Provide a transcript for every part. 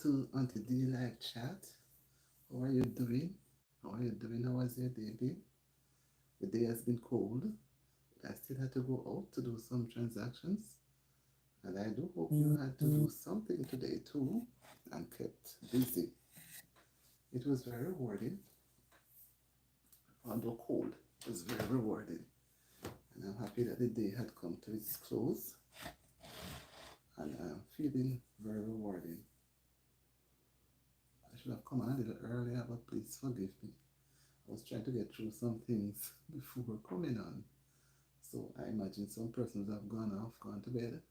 to Auntie D live chat. How are you doing? How are you doing? How was your day, babe? The day has been cold. I still had to go out to do some transactions. And I do hope you had to do something today too and kept busy. It was very rewarding, although cold. It was very rewarding. And I'm happy that the day had come to its close. And I'm feeling very rewarding. I should have come on a little earlier, but please forgive me. I was trying to get through some things before coming on. So I imagine some persons have gone off, gone to bed.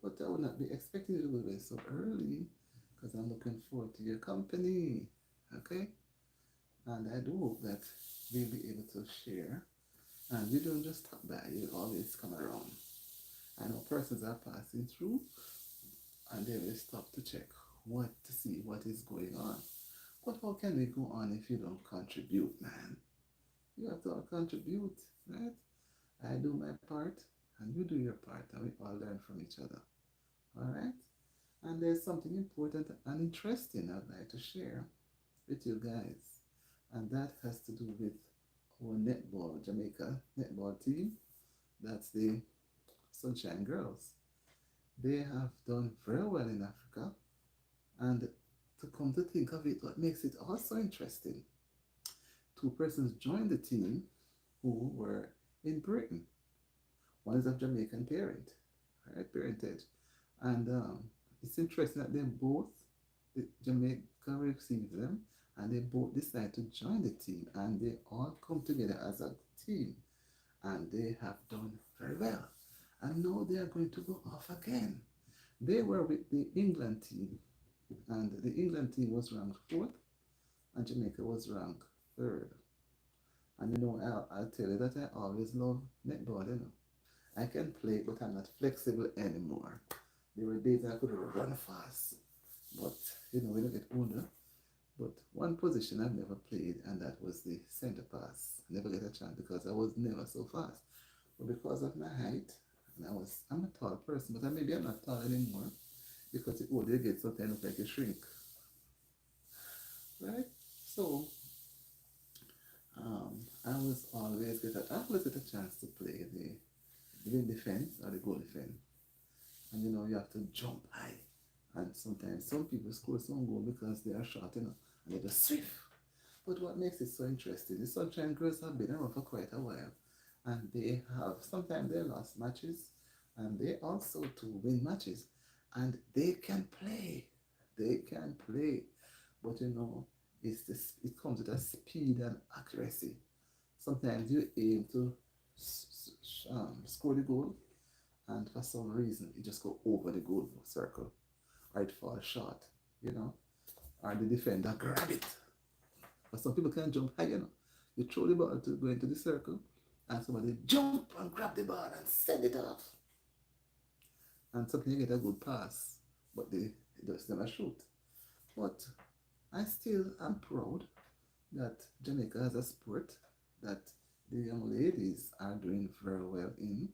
But I would not be expecting you to go to bed so early because I'm looking forward to your company. Okay? And I do hope that we'll be able to share. And you don't just stop by, you always come around. I know persons are passing through and they will stop to check what to see what is going on. But how can we go on if you don't contribute, man? You have to contribute, right? I do my part and you do your part and we all learn from each other. All right? And there's something important and interesting I'd like to share with you guys. And that has to do with our netball, Jamaica netball team. That's the Sunshine Girls. They have done very well in Africa. And to come to think of it, what makes it also interesting, two persons joined the team who were in Britain. One is of Jamaican parentage. And it's interesting that they both, Jamaica received them, and they both decided to join the team, and they all come together as a team, and they have done very well. And now they are going to go off again. They were with the England team, and the England team was ranked fourth, and Jamaica was ranked third. And I'll tell you that I always love netball. I can play, but I'm not flexible anymore. There were days I could run fast, but when I get older. But one position I've never played, and that was the center pass. I never get a chance because I was never so fast. But because of my height, and I'm a tall person, but maybe I'm not tall anymore because the older you get, sometimes look like you shrink, right? So I always get a chance to play the defense or the goal defense. And you have to jump high. And sometimes some people score some goal because they are short, and they just swift. But what makes it so interesting, the Sunshine Girls have been around for quite a while. And sometimes they lost matches, and they also to win matches. And they can play. They can play. But it comes with a speed and accuracy. Sometimes you aim to score the goal, and for some reason it just go over the goal circle, or it falls short, or the defender grab it. But some people can jump high. You throw the ball to go into the circle, and somebody jump and grab the ball and send it off. And sometimes you get a good pass, but they just never shoot. But I still am proud that Jamaica has a sport that the young ladies are doing very well in.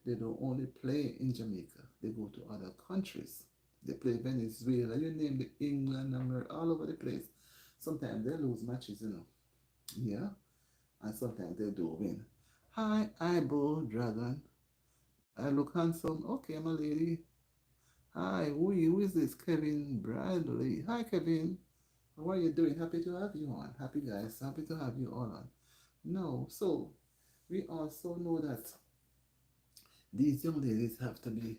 They don't only play in Jamaica, they go to other countries. They play Venezuela, you name the England, America, all over the place. Sometimes they lose matches, Yeah. And sometimes they do win. Hi, eyeball dragon. I look handsome. Okay, I'm a lady. Hi, who is this? Kevin Bradley. Hi, Kevin. How are you doing? Happy to have you on. Happy guys. Happy to have you all on. No, so we also know that these young ladies have to be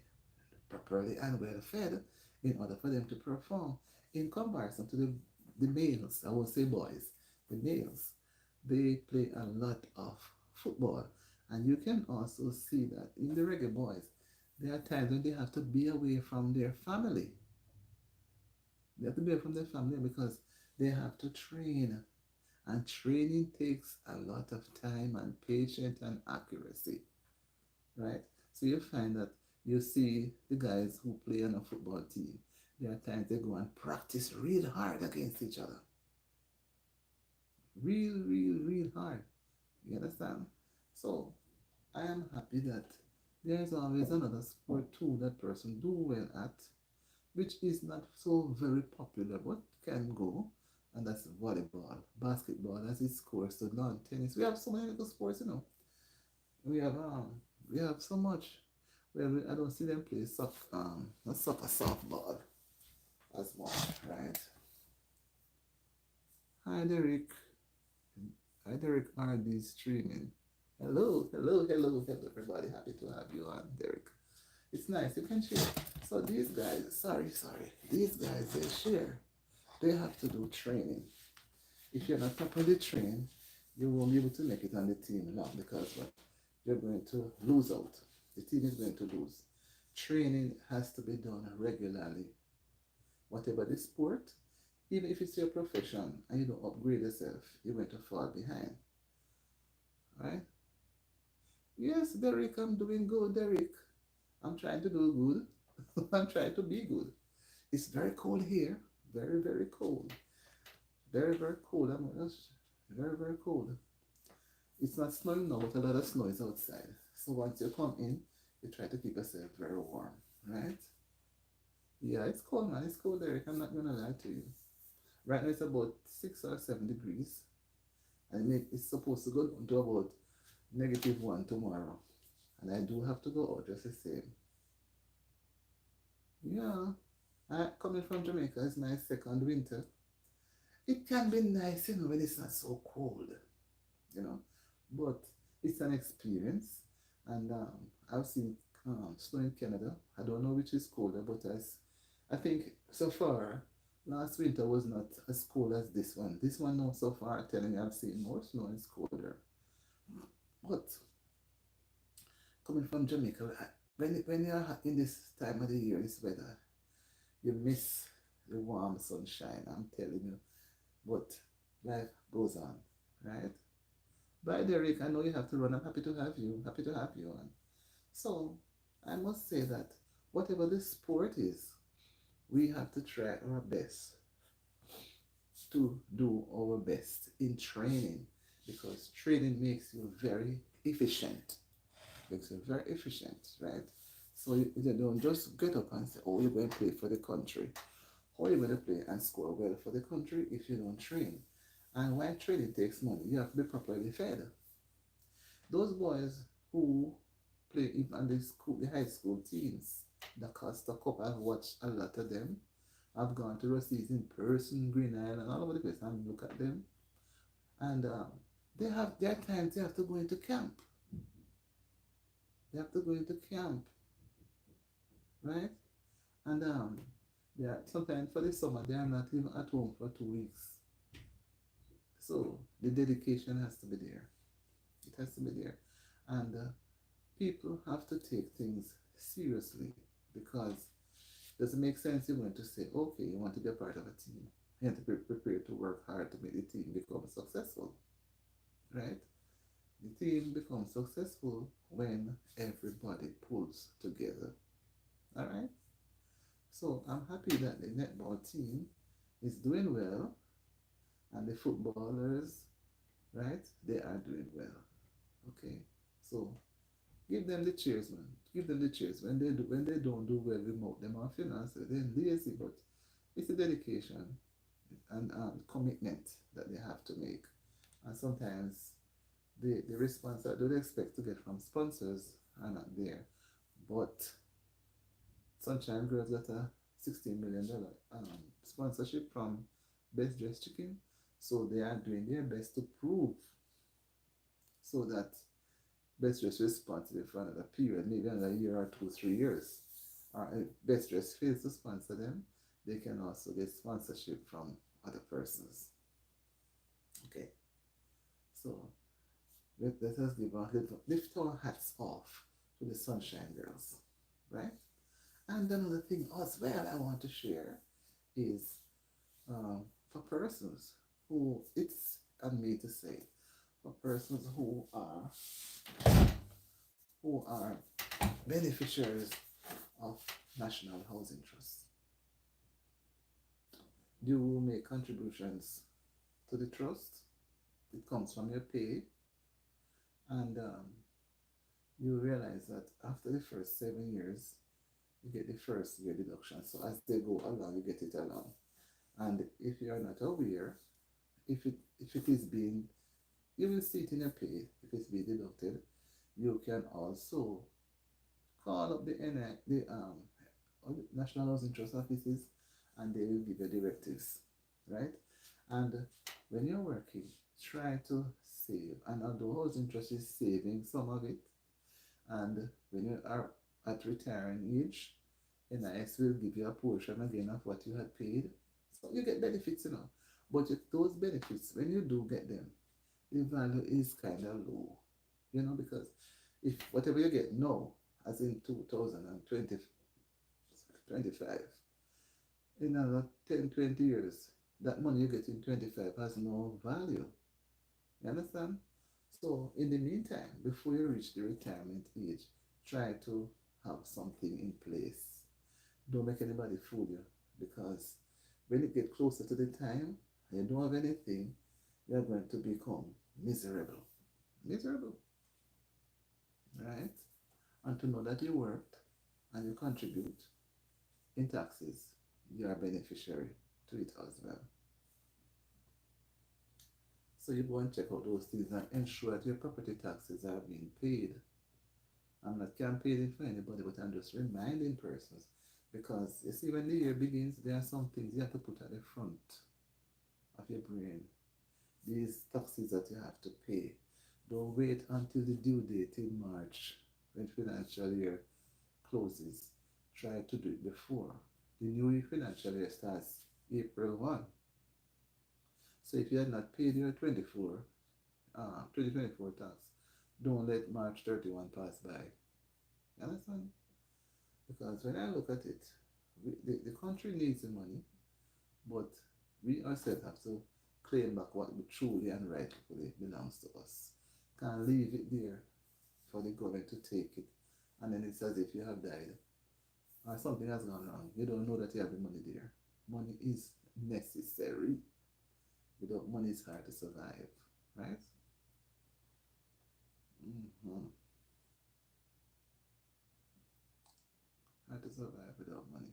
properly and well fed in order for them to perform in comparison to the males. I won't say boys, the males. They play a lot of football. And you can also see that in the reggae boys, there are times when they have to be away from their family. They have to be away from their family because they have to train. And training takes a lot of time and patience and accuracy, right? So you find that you see the guys who play on a football team, there are times they go and practice real hard against each other. Real hard. You understand? So I am happy that there's always another sport too that person do well at. which is not so very popular but can go, and that's volleyball, basketball, as its course to lawn tennis. We have so many little sports, you know. We have we have so much. Well, I don't see them play soccer, not soccer, softball as much, right? Hi Derek. Hi Derek RD streaming. Hello, hello, hello, hello everybody. Happy to have you on, Derek. It's nice, you can share. So these guys, sorry. These guys, they share. They have to do training. If you're not properly trained, you won't be able to make it on the team long because what? You're going to lose out. The team is going to lose. Training has to be done regularly. Whatever the sport, even if it's your profession and you don't upgrade yourself, you're going to fall behind. Right? Yes, Derek, I'm doing good, Derek. I'm trying to do good. I'm trying to be good. It's very cold here. Very, very cold. Very, very cold. I'm just very, very cold. It's not snowing now, but a lot of snow is outside. So once you come in, you try to keep yourself very warm, right? Yeah, it's cold, man. It's cold, Eric. I'm not gonna lie to you. Right now it's about 6 or 7 degrees, and it's supposed to go down to about -1 tomorrow. And I do have to go out just the same. Yeah, coming from Jamaica, it's my second winter. It can be nice, you know, when it's not so cold, you know, but it's an experience. And I've seen snow in Canada. I don't know which is colder, but I think so far last winter was not as cold as this one. This one now so far telling me I've seen more snow and it's colder. But coming from Jamaica, when you're in this time of the year, this weather, you miss the warm sunshine. I'm telling you. But life goes on, right? Bye, Derek. I know you have to run. I'm happy to have you. Happy to have you on. So I must say that whatever the sport is, we have to try our best to do our best in training because training makes you very efficient. Makes you very efficient, right? So you don't just get up and say, oh, you're going to play for the country. How are you going to play and score well for the country if you don't train? And when training takes money, you have to be properly fed. Those boys who play in the high school teams, the Costa Cup, I've watched a lot of them. I've gone to Rossi's in person, Green Island, and all over the place and look at them. And they have their times they have to go into camp. They have to go into camp, right? And yeah, sometimes for the summer they are not even at home for 2 weeks. So the dedication has to be there. It has to be there, and people have to take things seriously because it doesn't make sense. You're going to say, okay, you want to be a part of a team. You have to be prepared to work hard to make the team become successful, right? The team becomes successful when everybody pulls together. All right. So I'm happy that the netball team is doing well, and the footballers, right? They are doing well. Okay. So give them the cheers, man. Give them the cheers. When they don't do well, we mock them off, you know, so they're lazy, but it's a dedication and commitment that they have to make. And sometimes the response that they expect to get from sponsors are not there. But Sunshine Girls got a $16 million sponsorship from Best Dressed Chicken. So they are doing their best to prove so that Best Dress responsible for another period, maybe another year or 2, 3 years. Or if Best Dress fails to sponsor them, they can also get sponsorship from other persons. Okay, so let us lift our hats off to the Sunshine Girls, right? And another thing as well I want to share is for persons who, it's on me to say, for persons who are beneficiaries of National Housing Trust. You make contributions to the trust. It comes from your pay, and you realize that after the first 7 years, you get the first year deduction. So as they go along, you get it along. And if you are not aware, if it is being, you will see it in your pay. If it's being deducted, you can also call up the National Housing Trust offices, and they will give you directives, right? And when you're working, try to save. And although housing trust is saving some of it, and when you are at retiring age, NIS will give you a portion again of what you had paid. So you get benefits, But those benefits, when you do get them, the value is kind of low, because if whatever you get now, as in 2020, 25, in another 10, 20 years, that money you get in 25 has no value. You understand? So, in the meantime, before you reach the retirement age, try to have something in place. Don't make anybody fool you, because when you get closer to the time and you don't have anything, you're going to become miserable. Miserable, right? And to know that you worked and you contribute in taxes, you are a beneficiary to it as well. So you go and check out those things and ensure that your property taxes are being paid. I'm not campaigning for anybody, but I'm just reminding persons, because you see, when the year begins, there are some things you have to put at the front of your brain. These taxes that you have to pay. Don't wait until the due date in March when financial year closes. Try to do it before. The new financial year starts April 1. So if you had not paid your 2024 tax, don't let March 31 pass by. You understand? Because when I look at it, the country needs the money, but we ourselves have to claim back what truly and rightfully belongs to us. Can't leave it there for the government to take it, and then it's as if you have died or something has gone wrong. You don't know that you have the money there. Money is necessary. Without money, it's hard to survive, right? Mm-hmm. Hard to survive without money.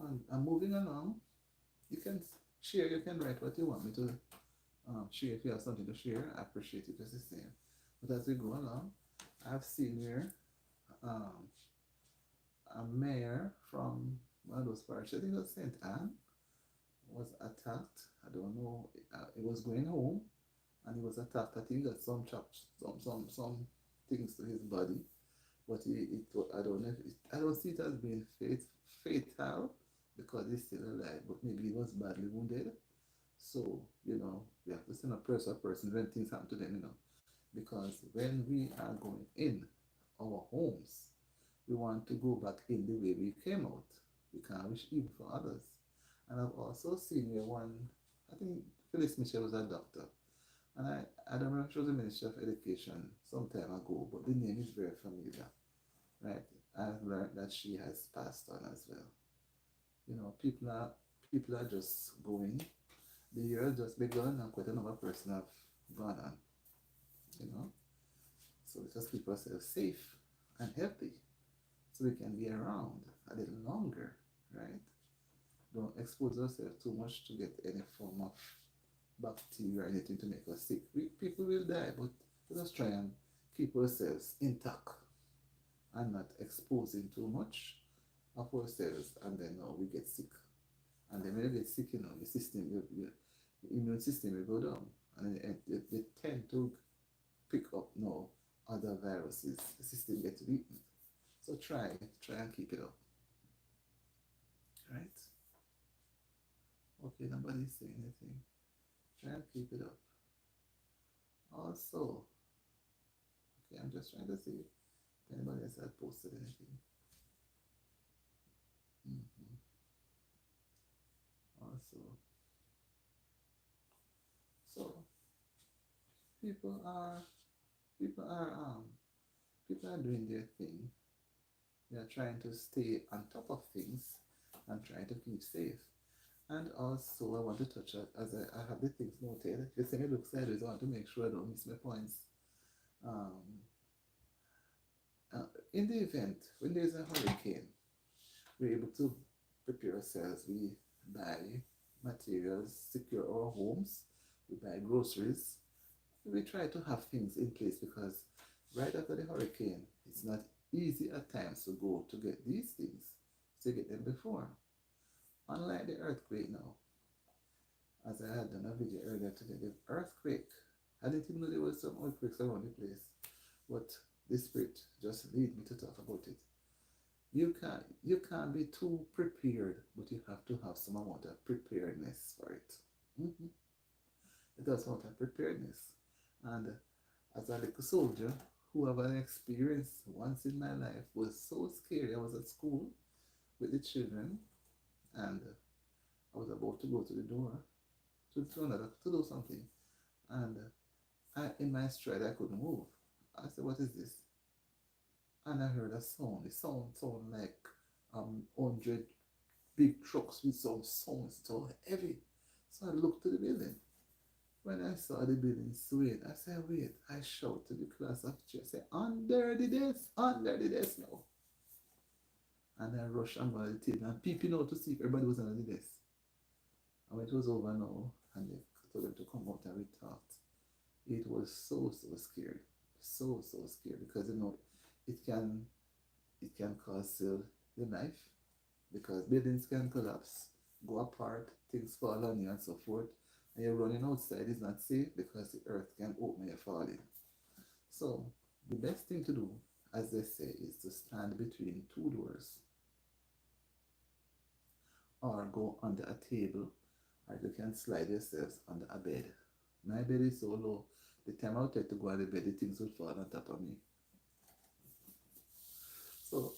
And I'm moving along. You can share, you can write what you want me to share. If you have something to share, I appreciate it just the same. But as we go along, I've seen here um, a mayor from one of those parishes, I think it was St. Anne, was attacked. I don't know. He was going home, and he was attacked. I think that some things to his body, but I don't know. I don't see it as being fatal because he's still alive. But maybe he was badly wounded. So we have to send a person when things happen to them. Because when we are going in our homes, we want to go back in the way we came out. We can't wish evil for others. And I've also seen here one, I think Phyllis Mitchell was a doctor. And I don't remember, she was the Minister of Education some time ago, but the name is very familiar, right? I've learned that she has passed on as well. People are just going. The year has just begun and quite another person have gone on, you know. So let's just keep ourselves safe and healthy so we can be around a little longer, right? Don't expose ourselves too much to get any form of bacteria or anything to make us sick. People will die, but let us try and keep ourselves intact and not exposing too much of ourselves, and then we get sick. And then when you get sick, your system, your immune system will go down, and then they tend to pick up other viruses. The system gets weakened. So try and keep it up, right? Okay, nobody's saying anything. Try and keep it up. Also, okay, I'm just trying to see if anybody else had posted anything. Also, so people are people are doing their thing. They are trying to stay on top of things and trying to keep safe. And also, I want to touch on, as I have the things noted. If you see me look sideways, I want to make sure I don't miss my points. Um, In the event when there's a hurricane, we're able to prepare ourselves. We buy materials, secure our homes, we buy groceries. We try to have things in place because right after the hurricane, it's not easy at times to go to get these things, to get them before. Unlike the earthquake now, as I had done a video earlier today, the earthquake, I didn't even know there was some earthquakes around the place, but the spirit just lead me to talk about it. You can't be too prepared, but you have to have some amount of preparedness for it. Mhm. It does amount of preparedness. And as a little soldier who have an experience once in my life was so scary. I was at school with the children and I was about to go to the door to do something. And in my stride, I couldn't move. I said, "What is this?" And I heard a sound. The sound like 100 big trucks with some sounds so heavy. So I looked to the building. When I saw the building swaying, I said, "Wait." I shout to the class of teachers, I say, under the desk now." And I rushed under the table and peeping out to see if everybody was under the desk. And when it was over now, and they told them to come out and we talked, it was so scary. So scary because it can it can cause your life because buildings can collapse, go apart, things fall on you and so forth. And you're running outside is not safe because the earth can open and you fall in. So the best thing to do, as they say, is to stand between two doors or go under a table or you can slide yourselves under a bed. My bed is so low, the time I would take to go on the bed, the things would fall on top of me. So,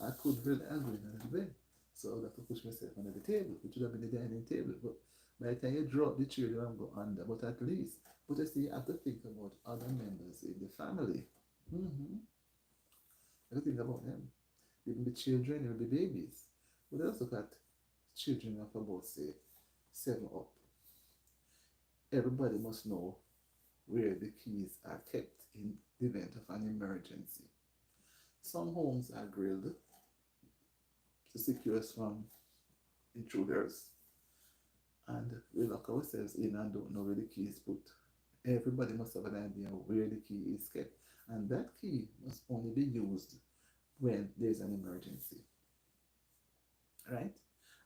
I could really angry under the bed. So I would have to push myself under the table, which would have been the dining table. But by the time you drop the chair, you don't go under. But at least, but you see, you have to think about other members in the family. Mm-hmm. You have to think about them. It will be children, it will be babies. But also got children of about, say, 7 up. Everybody must know where the keys are kept in the event of an emergency. Some homes are grilled to secure us from intruders, and we lock ourselves in and don't know where the key is put. Everybody must have an idea where the key is kept, and that key must only be used when there's an emergency, right?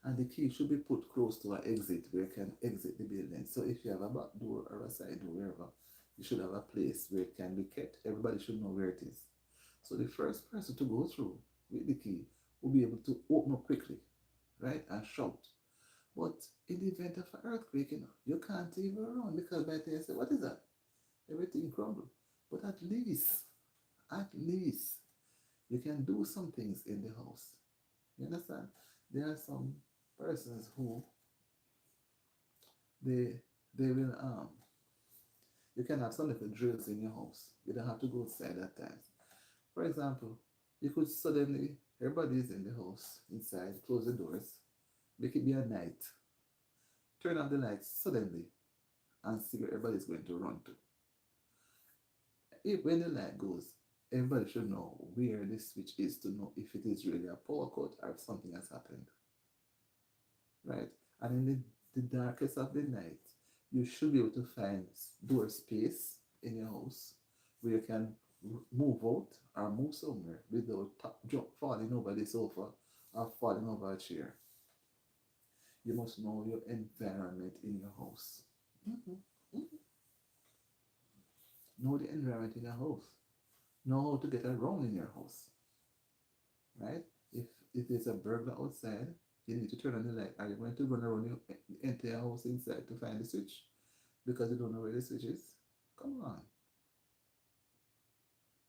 And the key should be put close to an exit where you can exit the building. So if you have a back door or a side door, wherever, you should have a place where it can be kept. Everybody should know where it is. So the first person to go through with the key will be able to open up quickly, right, and shout. But in the event of an earthquake, you can't even run because by the time you say, "What is that?" Everything crumbled. But at least, you can do some things in the house. You understand? There are some persons who they will you can have some little drills in your house. You don't have to go outside at times. For example, you could suddenly everybody is in the house inside, close the doors, make it be a night, turn on the lights suddenly, and see where everybody's going to run to. If when the light goes, everybody should know where the switch is to know if it is really a power cut or if something has happened, right? And in the darkest of the night, you should be able to find door space in your house where you can move out or move somewhere without falling over the sofa or falling over a chair. You must know your environment in your house. Mhm, mhm. Know the environment in your house. Know how to get around in your house, right? If there's a burglar outside, you need to turn on the light. Are you going to run around your entire house inside to find the switch because you don't know where the switch is? Come on,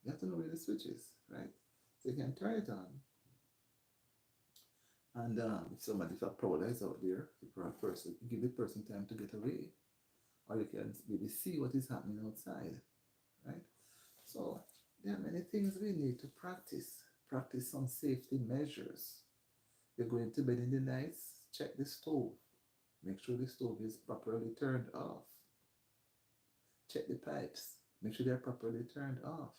you have to know where the switch is, right? So you can turn it on, and if a prowler is out there, give the person time to get away, or you can maybe see what is happening outside, right? So there are many things we need to practice. Practice some safety measures. You're going to bed in the night, check the stove. Make sure the stove is properly turned off. Check the pipes. Make sure they're properly turned off.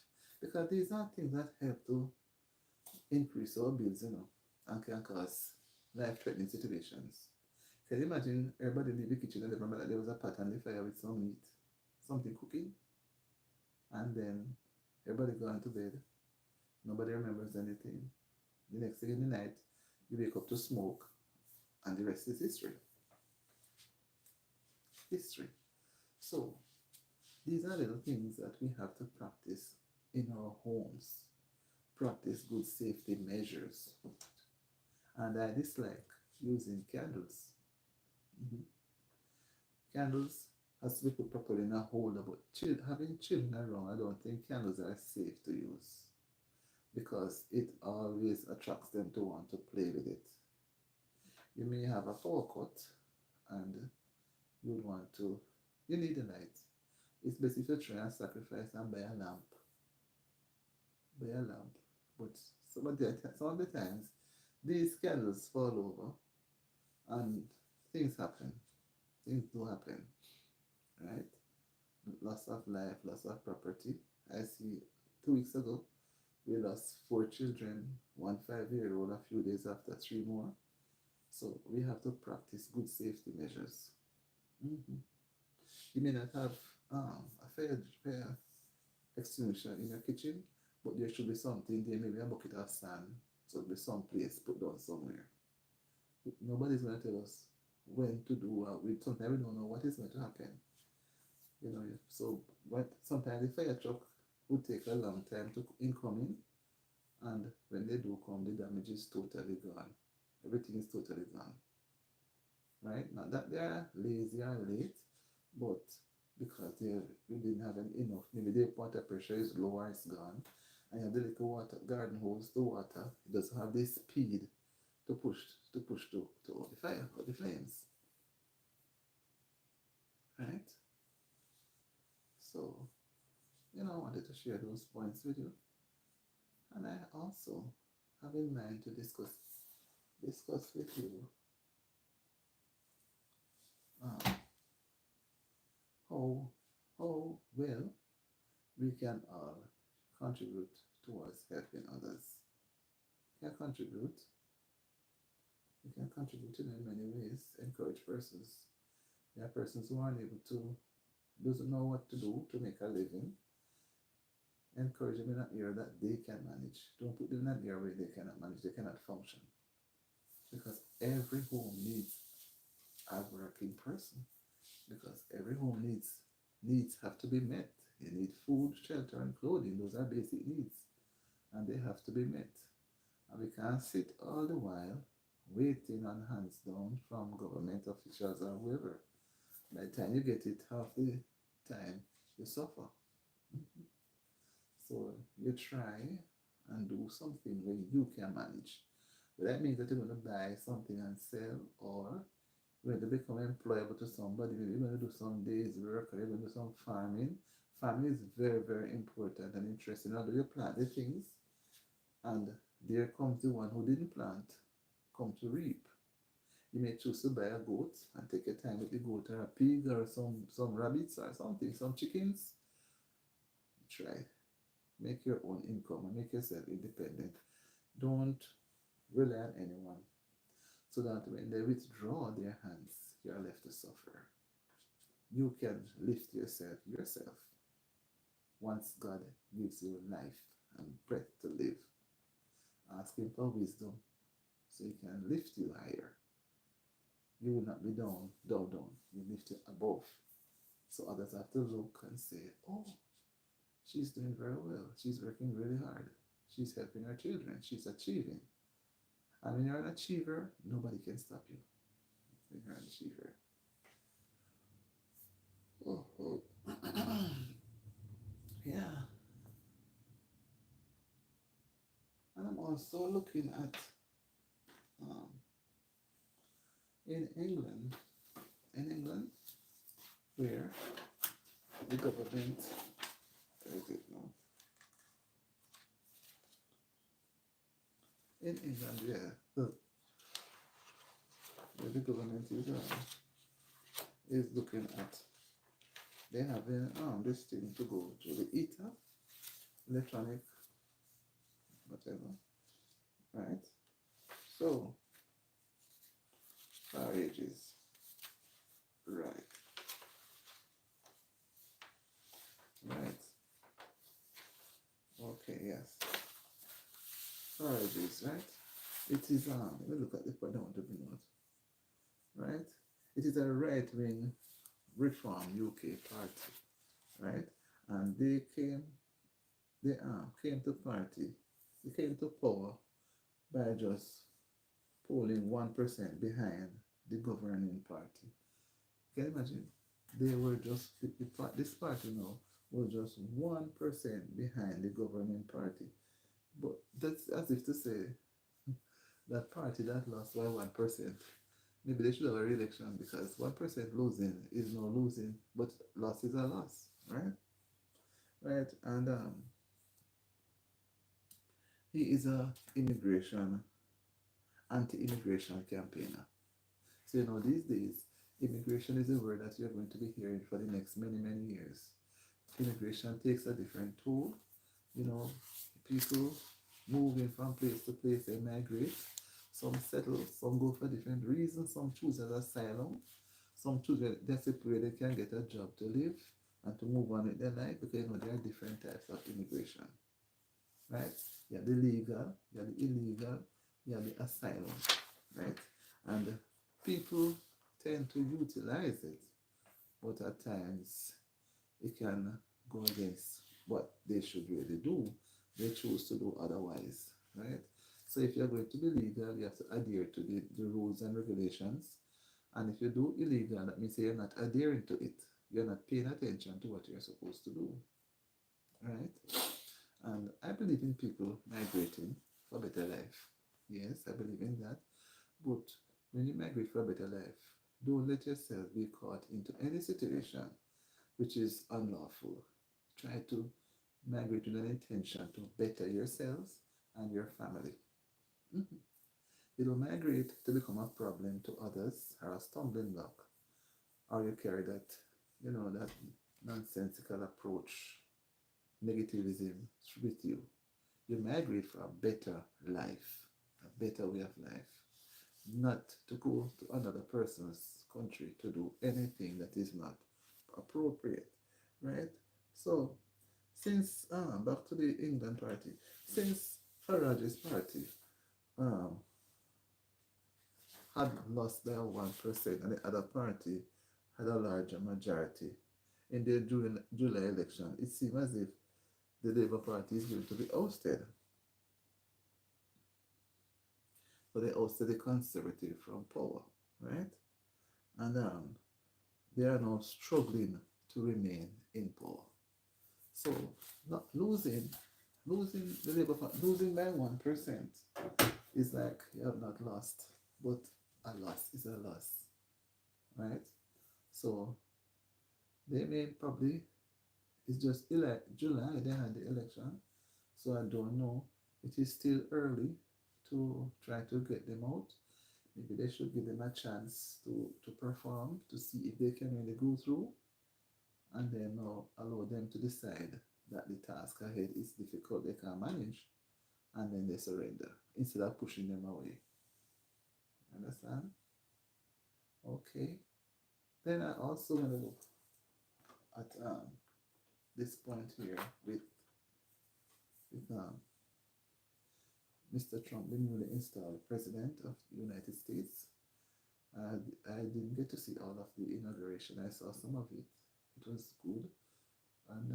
Because these are things that help to increase our bills, and can cause life-threatening situations. Can you imagine everybody leave the kitchen and they remember that there was a pot on the fire with some meat, something cooking, and then everybody gone to bed. Nobody remembers anything. The next thing in the night, you wake up to smoke, and the rest is history. History. So, these are little things that we have to practice in our homes. Practice good safety measures. And I dislike using candles. Mhm. Candles has to be put properly in a holder, but having children around, I don't think candles are safe to use because it always attracts them to want to play with it. You may have a power cut and you would want to, you need a light. It's best if you try and sacrifice and buy a lamp. Buy a lamp. But some of the times, these candles fall over and things happen. Things do happen, right? Loss of life, loss of property. I see 2 weeks ago, we lost 4 children, one 5-year-old a few days after, 3 more. So we have to practice good safety measures. Mm-hmm. You may not have a fire extinguisher in your kitchen, but there should be something there, maybe a bucket of sand, so there'll be some place put down somewhere. Nobody's going to tell us when to do what. Sometimes we don't know what is going to happen. So sometimes the fire truck would take a long time to incoming, and when they do come, the damage is totally gone. Everything is totally gone. Right? Not that they're lazy or late, but because we didn't have enough, maybe the water pressure is low or it's gone, and you have the little water garden hose, the water, it doesn't have the speed to push to the fire or the flames. Right? So, I wanted to share those points with you. And I also have in mind to discuss with you how well we can all contribute towards helping others. We can contribute. We can contribute in many ways. Encourage persons. There are persons who aren't able to, doesn't know what to do to make a living. Encourage them in an area that they can manage. Don't put them in an area where they cannot manage, they cannot function. Because every home needs a working person. Because every home needs have to be met. You need food, shelter, and clothing. Those are basic needs. And they have to be met. And we can't sit all the while waiting on hands down from government officials or whoever. By the time you get it, half the time you suffer. So you try and do something where you can manage. But that means that you're going to buy something and sell, or you're going to become employable to somebody. Maybe you're going to do some days work, or you're going to do some farming. Farming is very, very important and interesting. Although you plant the things, and there comes the one who didn't plant, come to reap. You may choose to buy a goat and take your time with the goat, or a pig, or some rabbits, or something, some chickens. Try. Make your own income and make yourself independent. Don't rely on anyone, so that when they withdraw their hands, you are left to suffer. You can lift yourself once God gives you life and breath to live. Ask Him for wisdom so He can lift you higher. You will not be down. You lift you above. So others have to look and say, oh, she's doing very well. She's working really hard. She's helping her children. She's achieving. And when you're an achiever, nobody can stop you. When you're an achiever. Oh. Yeah. And I'm also looking at in England, where the government, where is it now? In England, where the government is looking at, they having this thing to go to the EATAP, electronic, whatever, right? So, storages, right, right, okay, yes, storages, right? It is, let me look at the point I want to bring out, right? It is a right-wing reform UK party, right? And they came to party, they came to power by just polling 1% behind the governing party. Can you imagine? They were just this party now was just 1% behind the governing party. But that's as if to say that party that lost by 1%. Maybe they should have a re-election because 1% losing is no losing, but loss is a loss, right? Right, and he is a immigration anti-immigration campaigner. So these days, immigration is a word that you're going to be hearing for the next many, many years. Immigration takes a different toll. You know, people moving from place to place, they migrate. Some settle, some go for different reasons, some choose as asylum, some choose that's a where they can get a job to live and to move on with their life because there are different types of immigration. Right? You have the legal, you have the illegal, you have the asylum, right? And people tend to utilize it, but at times it can go against what they should really do. They choose to do otherwise, right? So if you're going to be legal, you have to adhere to the rules and regulations. And if you do illegal, that means you're not adhering to it. You're not paying attention to what you're supposed to do, right? And I believe in people migrating for better life. Yes, I believe in that. But when you migrate for a better life, don't let yourself be caught into any situation which is unlawful. Try to migrate with an intention to better yourselves and your family. Mhm. You don't migrate to become a problem to others or a stumbling block, or you carry that nonsensical approach, negativism with you. You migrate for a better life, a better way of life, not to go to another person's country to do anything that is not appropriate, right? So, since back to the England party, since Farage's party um, had lost by 1% and the other party had a larger majority in the July election, it seemed as if the Labour Party is going to be ousted. So they ousted the Conservative from power, right? And they are now struggling to remain in power. So not losing the Labour Party, losing by 1% is like you have not lost, but a loss is a loss, right? So they may probably it's just July they had the election, so I don't know. It is still early to try to get them out. Maybe they should give them a chance to perform to see if they can really go through and then allow them to decide that the task ahead is difficult, they can't manage, and then they surrender instead of pushing them away. Understand? Okay. Then I also want to look at this point here with Mr. Trump, the newly installed president of the United States. I didn't get to see all of the inauguration. I saw some of it. It was good. And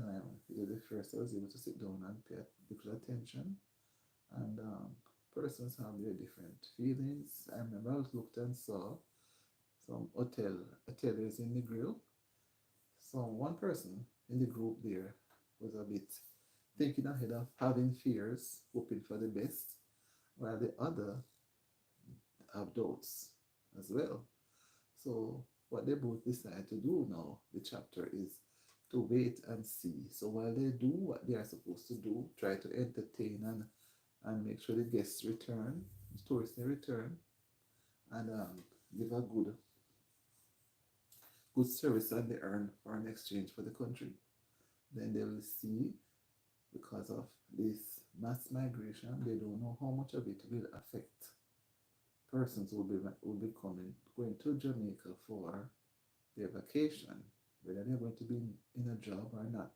it was the first I was able to sit down and pay because attention. And persons have their different feelings. I remember I looked and saw some hoteliers in the grill. So one person in the group there was a bit thinking ahead of having fears, hoping for the best, while the other have doubts as well. So what they both decide to do now, the chapter is to wait and see. So while they do what they are supposed to do, try to entertain and make sure the guests return, the tourists return, and give a good service that they earn for an exchange for the country. Then they will see because of this mass migration. They don't know how much of it will affect persons who will be coming going to Jamaica for their vacation, whether they're going to be in a job or not.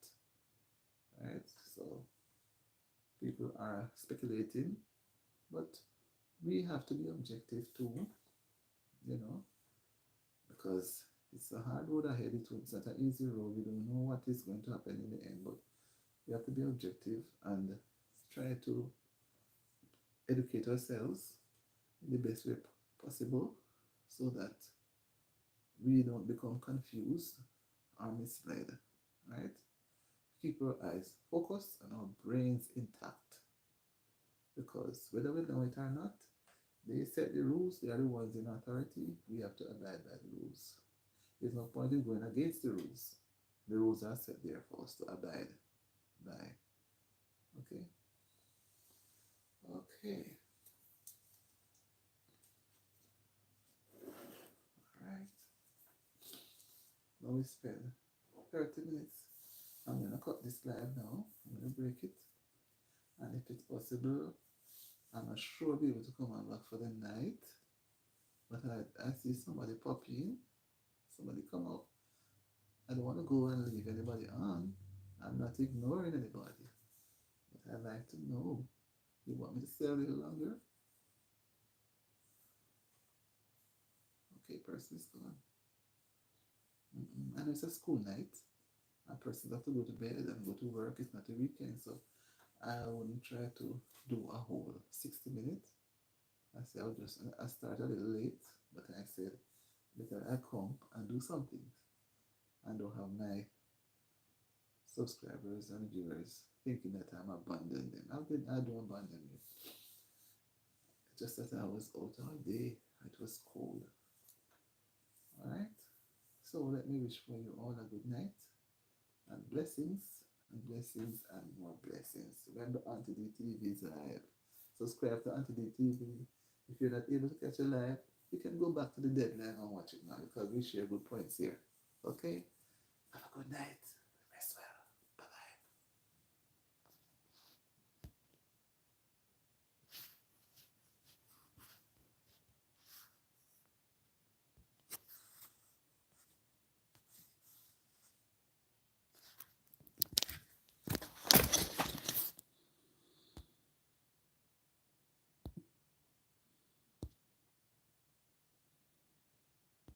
Right? So people are speculating, but we have to be objective too, you know, because it's a hard road ahead. It's not an easy road. We don't know what is going to happen in the end, but we have to be objective and try to educate ourselves in the best way possible so that we don't become confused or misled, right? Keep our eyes focused and our brains intact, because whether we know it or not, they set the rules, they are the ones in authority, we have to abide by the rules. There's no point in going against the rules. The rules are set there for us to abide by. Okay? Okay. Alright. Now we spend 30 minutes. I'm gonna cut this live now. I'm gonna break it. And if it's possible, I'm not sure I'll be able to come on back for the night. But I see somebody pop in. Somebody come up. I don't want to go and leave anybody on. I'm not ignoring anybody. But I'd like to know. You want me to stay a little longer? Okay, person is gone. And it's a school night. And persons have to go to bed and go to work. It's not a weekend, so I wouldn't try to do a whole 60 minutes. I started a little late, but I said, better I come and do something and don't have my subscribers and viewers thinking that I'm abandoning them. I don't abandon you. It's just that I was out all day. It was cold. Alright? So let me wish for you all a good night and blessings and more blessings. Remember, Auntie D TV is live. Subscribe to Auntie D TV. If you're not able to catch a live, you can go back to the deadline and watch it now because we share good points here. Okay? Have a good night.